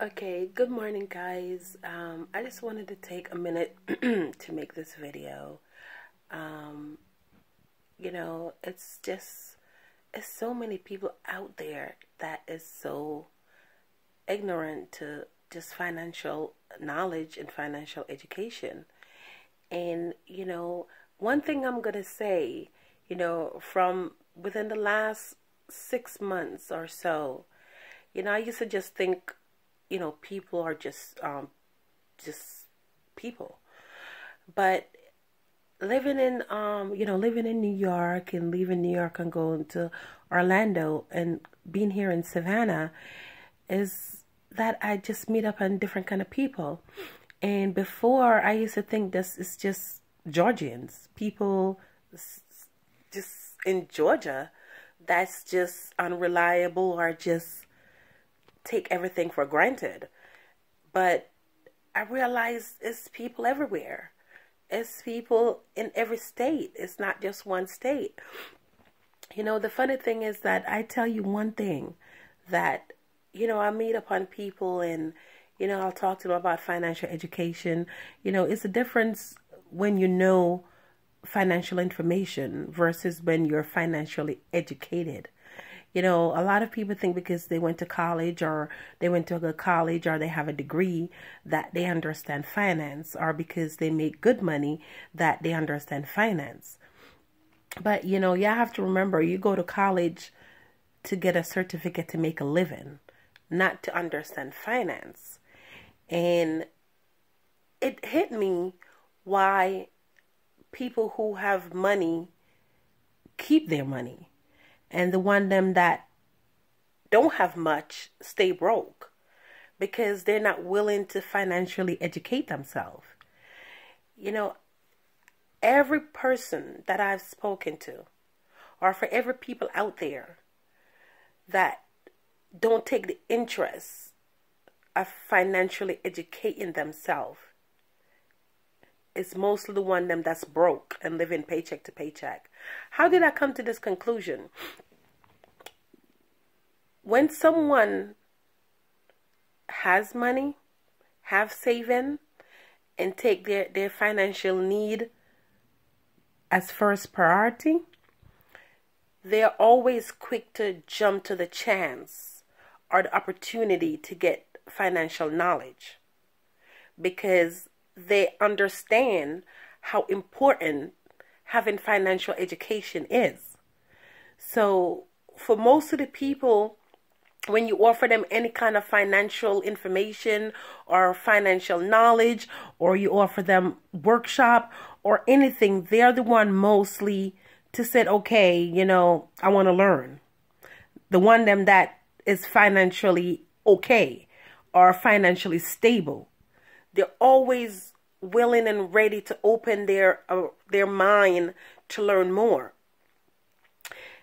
Okay, good morning, guys. I just wanted to take a minute to make this video. Um, it's so many people out there that is so ignorant to just financial knowledge and financial education. And, one thing I'm going to say, from within the last 6 months or so, I used to just think, people are just people. But living in New York and leaving New York and going to Orlando and being here in Savannah is that I just meet up on different kind of people. And before I used to think this is just Georgians, people just in Georgia that's just unreliable or just take everything for granted. But I realize it's people everywhere. It's people in every state. It's not just one state. The funny thing is that I tell you one thing, that, I meet upon people and, I'll talk to them about financial education. It's a difference when you know financial information versus when you're financially educated. A lot of people think because they went to college or they went to a good college or they have a degree that they understand finance, or because they make good money that they understand finance. But, you have to remember, you go to college to get a certificate to make a living, not to understand finance. And it hit me why people who have money keep their money, and the one them that don't have much stay broke because they're not willing to financially educate themselves. Every person that I've spoken to, or for every people out there that don't take the interest of financially educating themselves, it's mostly the one them that's broke and living paycheck to paycheck. How did I come to this conclusion? When someone has money, have saving, and take their financial need as first priority, they're always quick to jump to the chance or the opportunity to get financial knowledge, because they understand how important having financial education is. So for most of the people, when you offer them any kind of financial information or financial knowledge, or you offer them workshop or anything, they're the one mostly to say, okay, I want to learn. The one them that is financially okay or financially stable, they're always willing and ready to open their mind to learn more.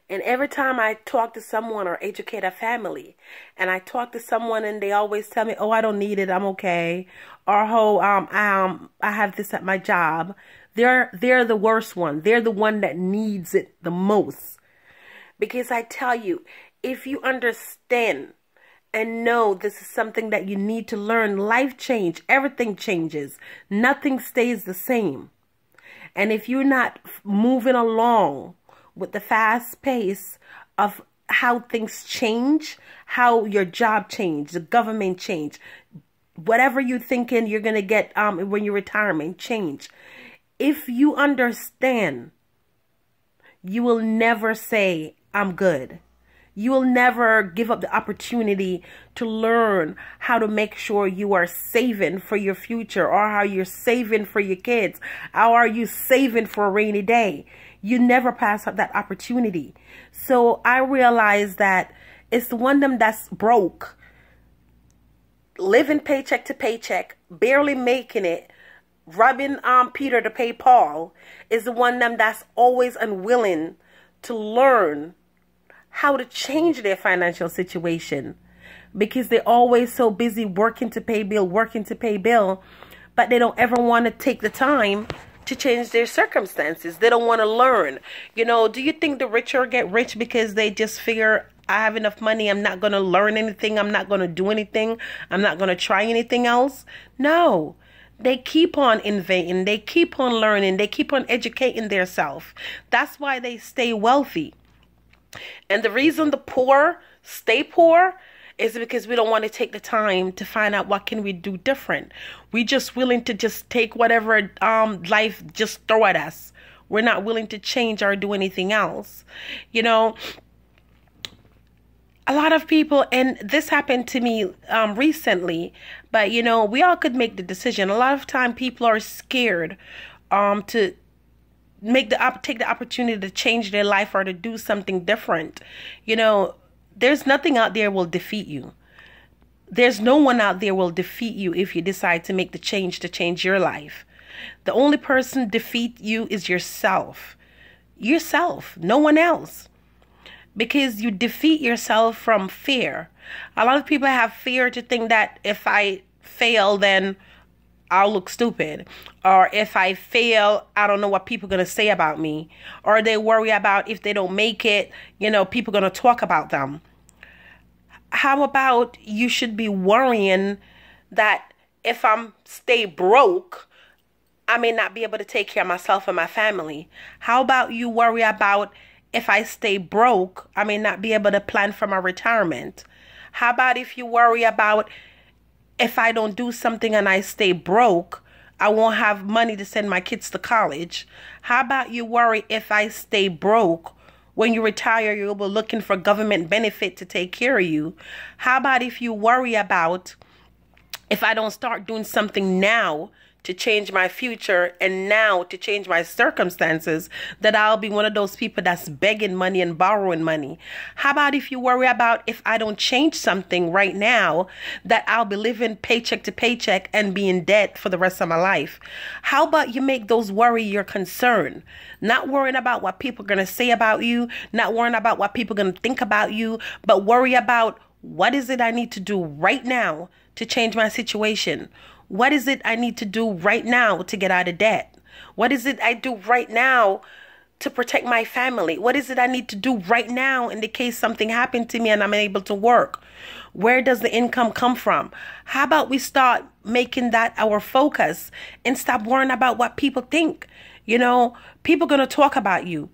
And every time I talk to someone or educate a family, and I talk to someone and they always tell me, oh, I don't need it, I'm okay, or oh, I have this at my job, they're the worst one. They're the one that needs it the most. Because I tell you, if you understand and know this is something that you need to learn, life change, everything changes. Nothing stays the same. And if you're not moving along with the fast pace of how things change, how your job change, the government change, whatever you're thinking you're going to get when you're retirement change. If you understand, you will never say, I'm good. You will never give up the opportunity to learn how to make sure you are saving for your future, or how you're saving for your kids. How are you saving for a rainy day? You never pass up that opportunity. So I realize that it's the one them that's broke, living paycheck to paycheck, barely making it, robbing Peter to pay Paul, is the one them that's always unwilling to learn how to change their financial situation, because they're always so busy working to pay bill, but they don't ever want to take the time to change their circumstances. They don't want to learn. Do you think the richer get rich because they just figure I have enough money, I'm not going to learn anything, I'm not going to do anything, I'm not going to try anything else. No. They keep on innovating, they keep on learning, they keep on educating themselves. That's why they stay wealthy. And the reason the poor stay poor is because we don't want to take the time to find out what can we do different. We just willing to just take whatever life just throw at us. We're not willing to change or do anything else. You know, a lot of people, and this happened to me recently, but you know, we all could make the decision. A lot of time people are scared to take the opportunity to change their life or to do something different. You know, there's nothing out there will defeat you. There's no one out there will defeat you if you decide to make the change to change your life. The only person defeat you is yourself. Yourself, no one else. Because you defeat yourself from fear. A lot of people have fear to think that if I fail, then I'll look stupid. Or if I fail, I don't know what people are going to say about me. Or they worry about if they don't make it, you know, people are going to talk about them. How about you should be worrying that if I'm stay broke, I may not be able to take care of myself and my family. How about you worry about if I stay broke, I may not be able to plan for my retirement? How about if you worry about if I don't do something and I stay broke, I won't have money to send my kids to college? How about you worry if I stay broke, when you retire, you'll be looking for government benefit to take care of you? How about if you worry about if I don't start doing something now to change my future and now to change my circumstances, that I'll be one of those people that's begging money and borrowing money? How about if you worry about if I don't change something right now, that I'll be living paycheck to paycheck and be in debt for the rest of my life? How about you make those worry your concern? Not worrying about what people are going to say about you, not worrying about what people are going to think about you, but worry about what is it I need to do right now to change my situation? What is it I need to do right now to get out of debt? What is it I do right now to protect my family? What is it I need to do right now in the case something happened to me and I'm unable to work? Where does the income come from? How about we start making that our focus and stop worrying about what people think? You know, people are going to talk about you.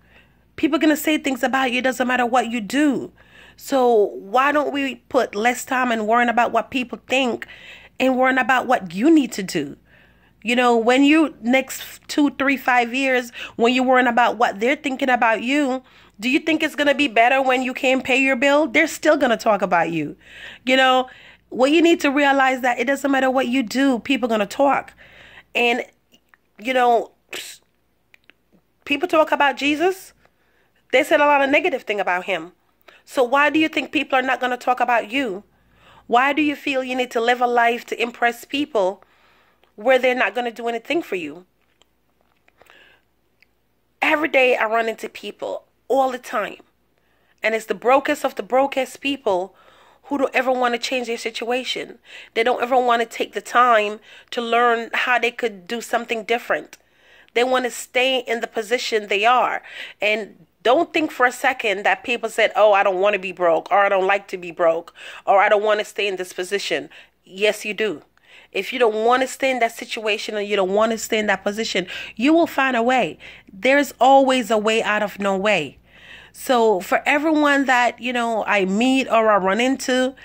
People are going to say things about you. It doesn't matter what you do. So why don't we put less time in worrying about what people think and worrying about what you need to do? You know, when you next 2, 3, 5 years, when you're worrying about what they're thinking about you, do you think it's going to be better when you can't pay your bill? They're still going to talk about you. You know, well, you need to realize that it doesn't matter what you do, people are going to talk. And, you know, people talk about Jesus. They said a lot of negative thing about him. So why do you think people are not going to talk about you? Why do you feel you need to live a life to impress people where they're not going to do anything for you? Every day I run into people all the time. And it's the brokest of the brokest people who don't ever want to change their situation. They don't ever want to take the time to learn how they could do something different. They want to stay in the position they are. And don't think for a second that people said, oh, I don't want to be broke, or I don't like to be broke, or I don't want to stay in this position. Yes, you do. If you don't want to stay in that situation or you don't want to stay in that position, you will find a way. There's always a way out of no way. So for everyone that, you know, I meet or I run into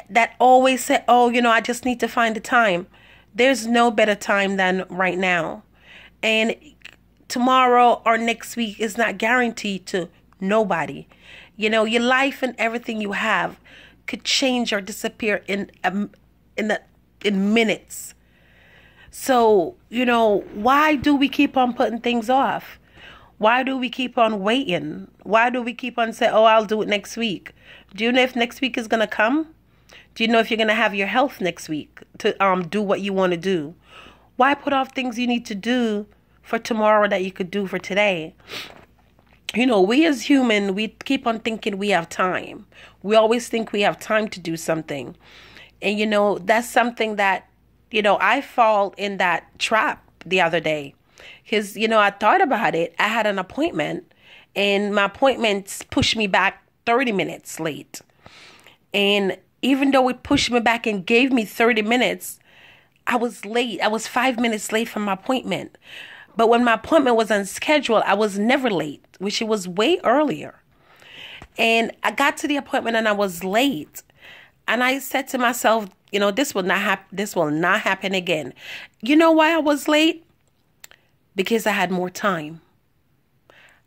that always say, oh, you know, I just need to find the time. There's no better time than right now. And tomorrow or next week is not guaranteed to nobody. You know, your life and everything you have could change or disappear in minutes. So, you know, why do we keep on putting things off? Why do we keep on waiting? Why do we keep on saying, oh, I'll do it next week? Do you know if next week is going to come? Do you know if you're going to have your health next week to do what you want to do? Why put off things you need to do for tomorrow that you could do for today? You know, we as human, we keep on thinking we have time. We always think we have time to do something. And, you know, that's something that, you know, I fall in that trap the other day. Because, you know, I thought about it. I had an appointment and my appointments pushed me back 30 minutes late. And even though it pushed me back and gave me 30 minutes, I was late. I was 5 minutes late for my appointment. But when my appointment was on schedule, I was never late, which it was way earlier. And I got to the appointment and I was late. And I said to myself, this will not happen. This will not happen again. You know why I was late? Because I had more time.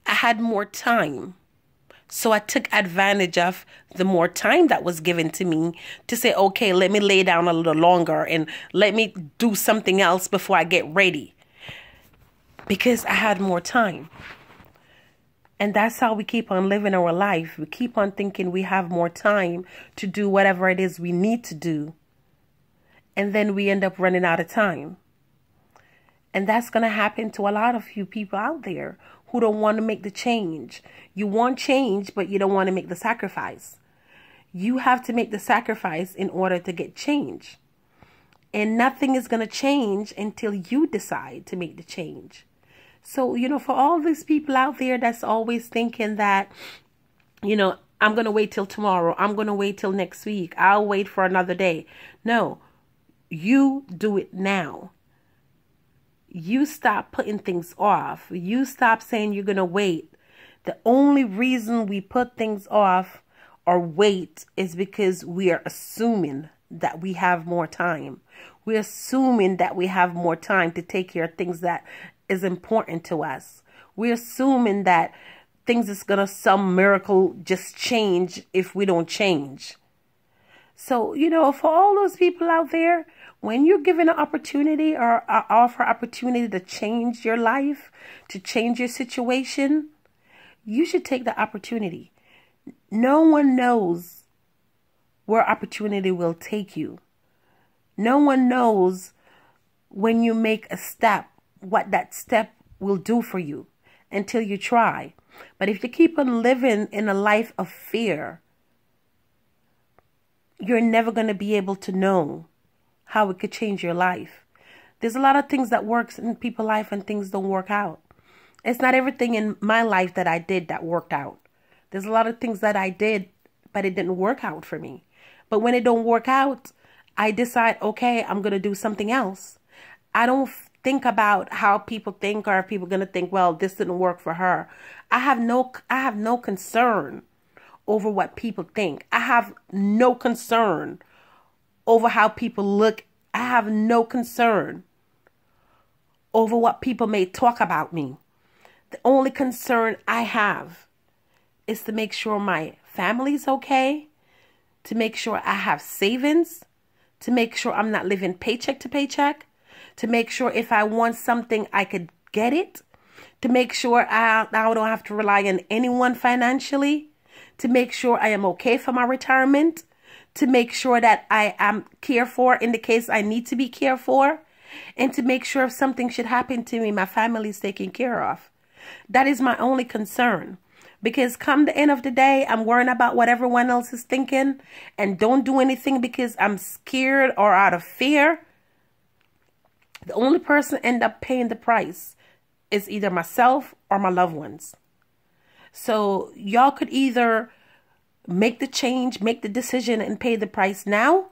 I had more time. So I took advantage of the more time that was given to me to say, okay, let me lay down a little longer and let me do something else before I get ready. Because I had more time. And that's how we keep on living our life. We keep on thinking we have more time to do whatever it is we need to do. And then we end up running out of time. And that's going to happen to a lot of you people out there who don't want to make the change. You want change, but you don't want to make the sacrifice. You have to make the sacrifice in order to get change. And nothing is going to change until you decide to make the change. So, for all these people out there that's always thinking that, I'm going to wait till tomorrow. I'm going to wait till next week. I'll wait for another day. No, you do it now. You stop putting things off. You stop saying you're going to wait. The only reason we put things off or wait is because we are assuming that we have more time. We're assuming that we have more time to take care of things that is important to us. We're assuming that things is going to some miracle just change if we don't change. So, for all those people out there, when you're given an opportunity or offer opportunity to change your life, to change your situation, you should take the opportunity. No one knows where opportunity will take you. No one knows when you make a step, what that step will do for you until you try. But if you keep on living in a life of fear, you're never going to be able to know how it could change your life. There's a lot of things that works in people's life and things don't work out. It's not everything in my life that I did that worked out. There's a lot of things that I did, but it didn't work out for me. But when it don't work out, I decide, okay, I'm going to do something else. I don't think about how people think, or people going to think, well, this didn't work for her. I have no concern over what people think. I have no concern over how people look. I have no concern over what people may talk about me. The only concern I have is to make sure my family's okay, to make sure I have savings, to make sure I'm not living paycheck to paycheck, to make sure if I want something, I could get it, to make sure I don't have to rely on anyone financially, to make sure I am okay for my retirement, to make sure that I am cared for in the case I need to be cared for, and to make sure if something should happen to me, my family is taken care of. That is my only concern. Because come the end of the day, I'm worrying about what everyone else is thinking and don't do anything because I'm scared or out of fear. The only person end up paying the price is either myself or my loved ones. So y'all could either make the change, make the decision and pay the price now,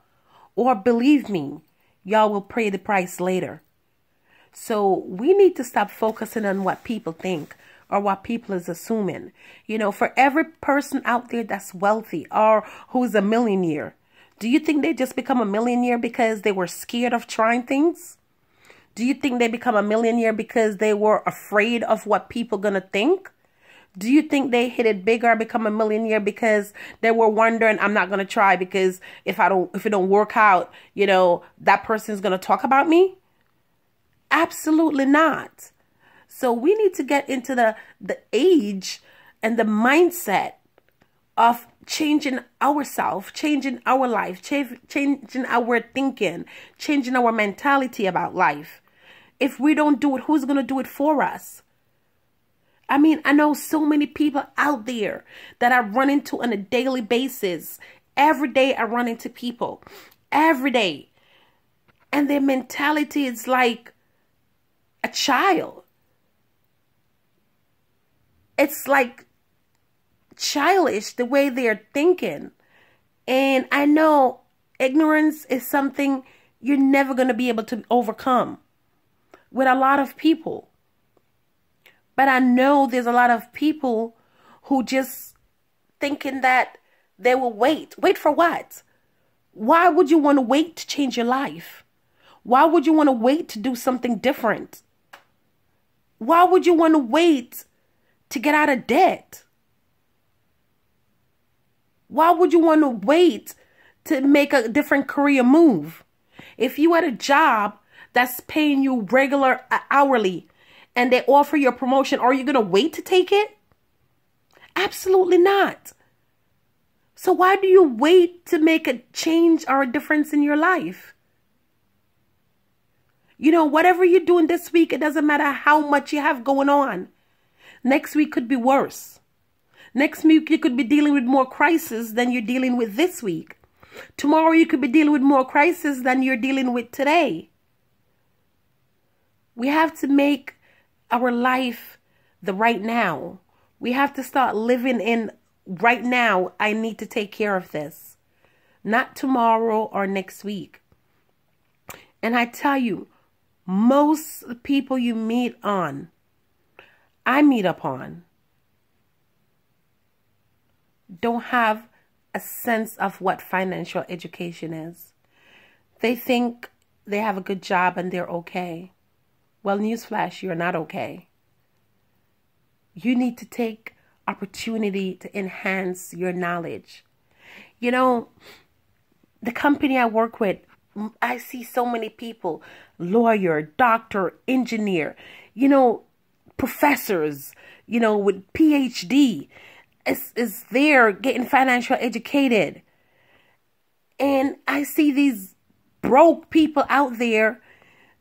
or believe me, y'all will pay the price later. So we need to stop focusing on what people think or what people is assuming. For every person out there that's wealthy or who's a millionaire, do you think they just become a millionaire because they were scared of trying things? Do you think they become a millionaire because they were afraid of what people gonna think? Do you think they hit it bigger or become a millionaire because they were wondering, I'm not gonna try because if it don't work out, that person's gonna talk about me? Absolutely not. So we need to get into the age and the mindset of changing ourselves, changing our life, changing our thinking, changing our mentality about life. If we don't do it, who's going to do it for us? I mean, I know so many people out there that I run into on a daily basis. Every day I run into people. Every day. And their mentality is like a child. It's like childish the way they're thinking. And I know ignorance is something you're never going to be able to overcome with a lot of people. But I know there's a lot of people who just thinking that they will wait. Wait for what? Why would you want to wait to change your life? Why would you want to wait to do something different? Why would you want to wait to get out of debt? Why would you want to wait to make a different career move? If you had a job that's paying you regular hourly and they offer you a promotion, are you going to wait to take it? Absolutely not. So why do you wait to make a change or a difference in your life? You know, whatever you're doing this week, it doesn't matter how much you have going on. Next week could be worse. Next week, you could be dealing with more crisis than you're dealing with this week. Tomorrow, you could be dealing with more crisis than you're dealing with today. We have to make our life the right now. We have to start living in right now. I need to take care of this. Not tomorrow or next week. And I tell you, most people you meet on, I meet upon, don't have a sense of what financial education is. They think they have a good job and they're okay. Well, newsflash, you're not okay. You need to take opportunity to enhance your knowledge. You know, the company I work with, I see so many people, lawyer, doctor, engineer, you know, professors, you know, with PhD, is there getting financial educated. And I see these broke people out there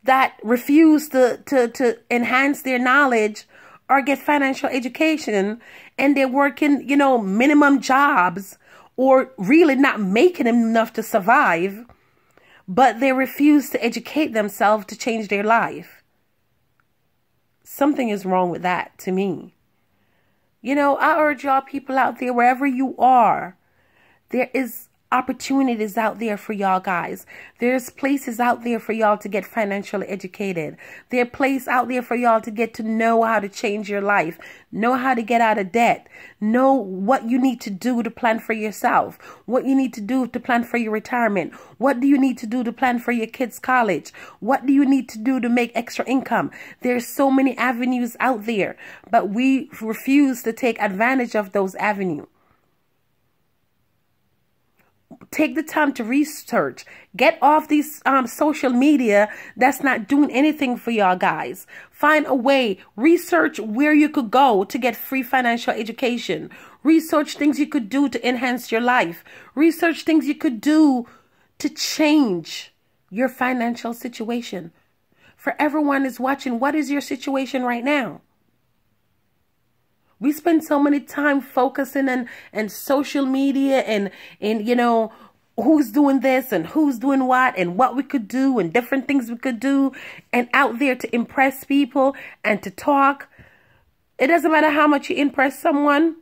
that refuse to enhance their knowledge or get financial education, and they're working, you know, minimum jobs or really not making enough to survive, but they refuse to educate themselves to change their life. Something is wrong with that to me. You know, I urge y'all people out there, wherever you are, there is opportunities out there for y'all guys. There's places out there for y'all to get financially educated. There's places out there for y'all to get to know how to change your life, know how to get out of debt, know what you need to do to plan for yourself, what you need to do to plan for your retirement, what do you need to do to plan for your kids' college, what do you need to do to make extra income. There's so many avenues out there, but we refuse to take advantage of those avenues. Take the time to research. Get off these social media that's not doing anything for y'all guys. Find a way. Research where you could go to get free financial education. Research things you could do to enhance your life. Research things you could do to change your financial situation. For everyone is watching, what is your situation right now? We spend so many time focusing on social media and you know, who's doing this and who's doing what and what we could do and different things we could do and out there to impress people and to talk. It doesn't matter how much you impress someone.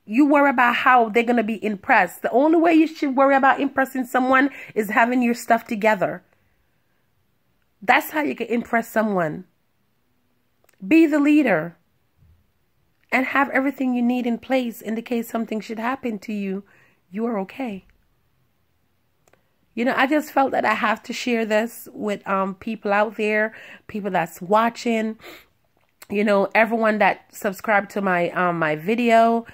You worry about how they're going to be impressed. The only way you should worry about impressing someone is having your stuff together. That's how you can impress someone. Be the leader. And have everything you need in place in the case something should happen to you. You are okay. You know, I just felt that I have to share this with people out there, people that's watching. You know, everyone that subscribed to my my video.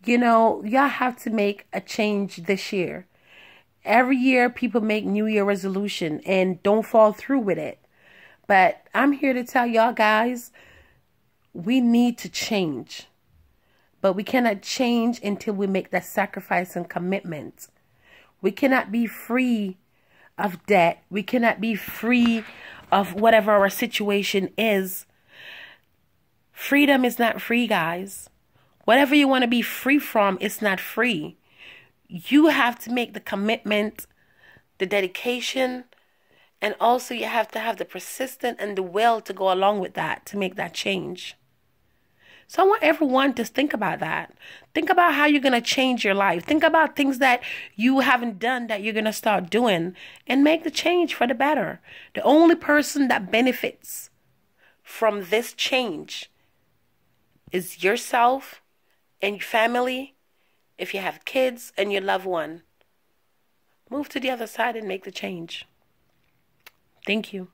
You know, y'all have to make a change this year. Every year, people make New Year resolution and don't fall through with it. But I'm here to tell y'all guys, we need to change, but we cannot change until we make that sacrifice and commitment. We cannot be free of debt. We cannot be free of whatever our situation is. Freedom is not free, guys. Whatever you want to be free from, it's not free. You have to make the commitment, the dedication, and also you have to have the persistence and the will to go along with that to make that change. So I want everyone to think about that. Think about how you're going to change your life. Think about things that you haven't done that you're going to start doing and make the change for the better. The only person that benefits from this change is yourself and your family. If you have kids and your loved one, move to the other side and make the change. Thank you.